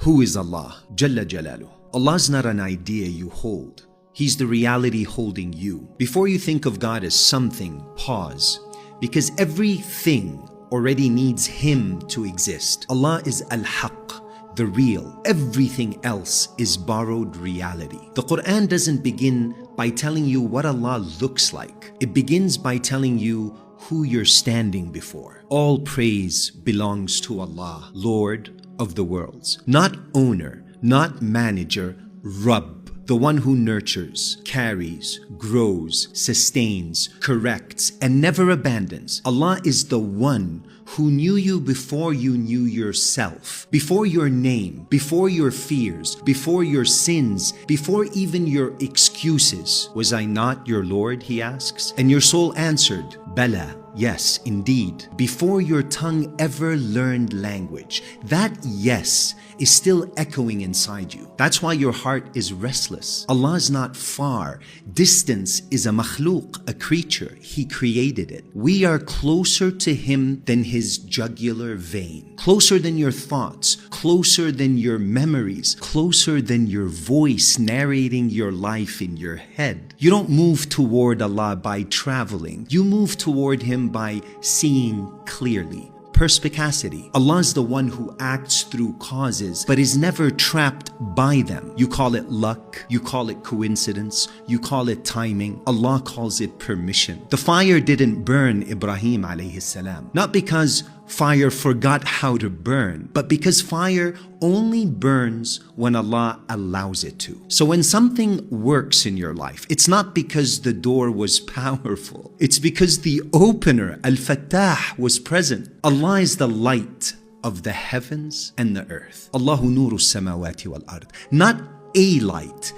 Who is Allah? Jalla Jalaluh. Allah's not an idea you hold. He's the reality holding you. Before you think of God as something, pause. Because everything already needs Him to exist. Allah is Al-Haq, the real. Everything else is borrowed reality. The Quran doesn't begin by telling you what Allah looks like. It begins by telling you who you're standing before. All praise belongs to Allah, Lord of the worlds. Not owner, not manager, Rabb. The one who nurtures, carries, grows, sustains, corrects, and never abandons. Allah is the one who knew you before you knew yourself, before your name, before your fears, before your sins, before even your excuses. Was I not your Lord, He asks? And your soul answered, Bala, yes, indeed. Before your tongue ever learned language, that yes is still echoing inside you. That's why your heart is restless. Allah is not far. Distance is a makhluq, a creature. He created it. We are closer to Him than His jugular vein. Closer than your thoughts. Closer than your memories. Closer than your voice narrating your life in your head. You don't move toward Allah by traveling. You move toward Him by seeing clearly. Perspicacity. Allah is the one who acts through causes but is never trapped by them. You call it luck, you call it coincidence, you call it timing. Allah calls it permission. The fire didn't burn Ibrahim alayhi salam, not because fire forgot how to burn, but because fire only burns when Allah allows it to. So when something works in your life, it's not because the door was powerful. It's because the opener, Al-Fattah, was present. Allah is the light of the heavens and the earth. Allahu nuru samawati wal ard. Not a light,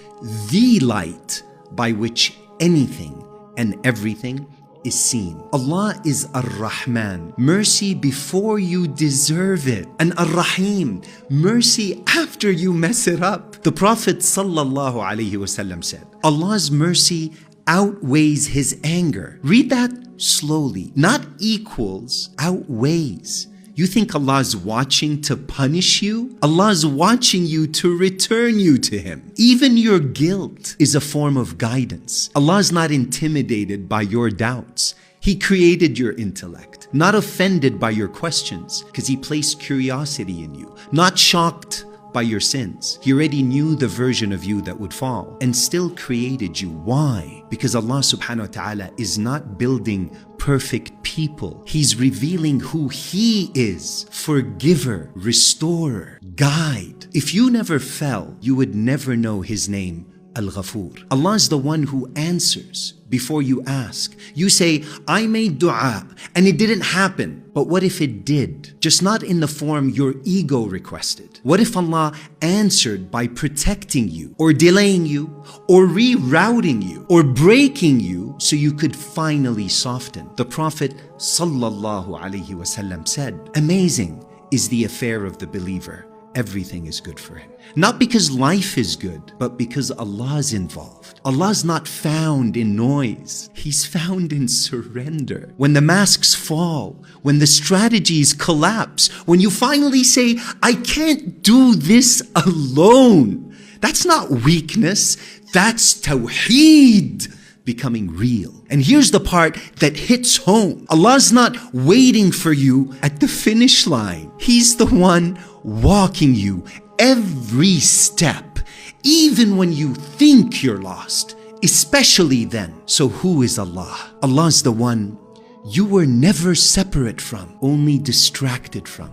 the light by which anything and everything is seen. Allah is Ar-Rahman, mercy before you deserve it, and Ar-Rahim, mercy after you mess it up. The Prophet sallallahu alaihi wasallam said, Allah's mercy outweighs His anger. Read that slowly. Not equals, outweighs. You think Allah's watching to punish you? Allah's watching you to return you to Him. Even your guilt is a form of guidance. Allah's not intimidated by your doubts. He created your intellect, not offended by your questions, because He placed curiosity in you, not shocked by your sins. He already knew the version of you that would fall and still created you. Why? Because Allah subhanahu wa ta'ala is not building perfect people. He's revealing who He is: forgiver, restorer, guide. If you never fell, you would never know His name, Al-Ghafur. Allah is the one who answers before you ask. You say, I made dua and it didn't happen. But what if it did? Just not in the form your ego requested. What if Allah answered by protecting you, or delaying you, or rerouting you, or breaking you so you could finally soften? The Prophet sallallahu alaihi wasallam said, amazing is the affair of the believer. Everything is good for him. Not because life is good, but because Allah is involved. Allah's not found in noise. He's found in surrender. When the masks fall, when the strategies collapse, when you finally say, I can't do this alone. That's not weakness. That's Tawheed becoming real. And here's the part that hits home. Allah's not waiting for you at the finish line. He's the one walking you every step, even when you think you're lost, especially then. So who is Allah? Allah's the one you were never separate from, only distracted from.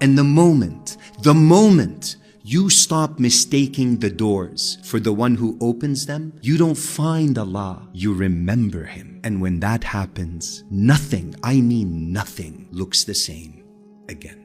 And the moment you stop mistaking the doors for the one who opens them, you don't find Allah, you remember Him. And when that happens, nothing, I mean nothing, looks the same again.